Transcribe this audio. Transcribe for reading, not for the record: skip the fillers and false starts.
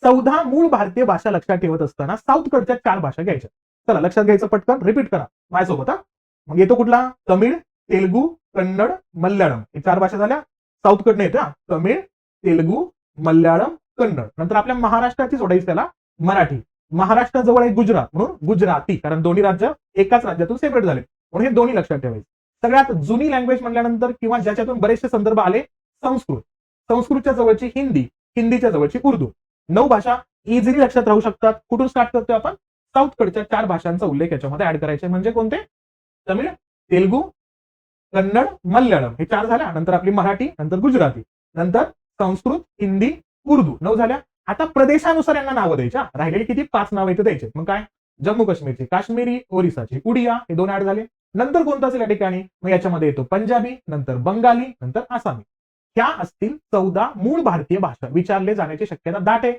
14 मूळ भारतीय भाषा लक्षात ठेवत असताना साऊथकडच्या 4 भाषा घ्यायच्या. चला लक्षात घ्यायचं, पटकन रिपीट करा माझ्यासोबत. मग येतो कुठला? तमिळ, तेलुगू, कन्नड, मल्याळम. हे 4 भाषा झाल्या. साऊथकडनं येत्या तमिळ, तेलुगू, मल्याळम, कन्नड. नंतर आपल्या महाराष्ट्राची सोडायची त्याला मराठी. महाराष्ट्राजवळ आहे गुजरात म्हणून गुजराती, कारण दोन्ही राज्य एकाच राज्यातून सेपरेट झाले म्हणून हे दोन्ही लक्षात ठेवायचे. सगळ्यात जुनी लँग्वेज म्हटल्यानंतर किंवा ज्याच्यातून बरेचसे संदर्भ आले, संस्कृत. संस्कृतच्या जवळची हिंदी, हिंदीच्या जवळची उर्दू. 9 भाषा इझिली लक्षात राहू शकतात. कुठून स्टार्ट करतोय आपण? साऊथकडच्या 4 भाषांचा उल्लेख याच्यामध्ये ऍड करायचे. म्हणजे कोणते? तमिळ, तेलुगू, कन्नड, मल्याळम. हे 4 झाल्या. नंतर आपली मराठी, नंतर गुजराती, नंतर संस्कृत, हिंदी, उर्दू. 9 झाल्या. आता प्रदेशानुसार यांना नावं द्यायच्या. राहिलेली किती? 5 नावं इथे द्यायचे. मग काय? जम्मू काश्मीरची काश्मीरी, ओरिसाची उडिया, हे 2 ऍड झाले. नंतर कोणतं असेल या ठिकाणी? मग याच्यामध्ये येतो पंजाबी, नंतर बंगाली, नंतर आसामी. ह्या असतील 14 मूळ भारतीय भाषा. विचारले जाण्याची शक्यता दाट आहे.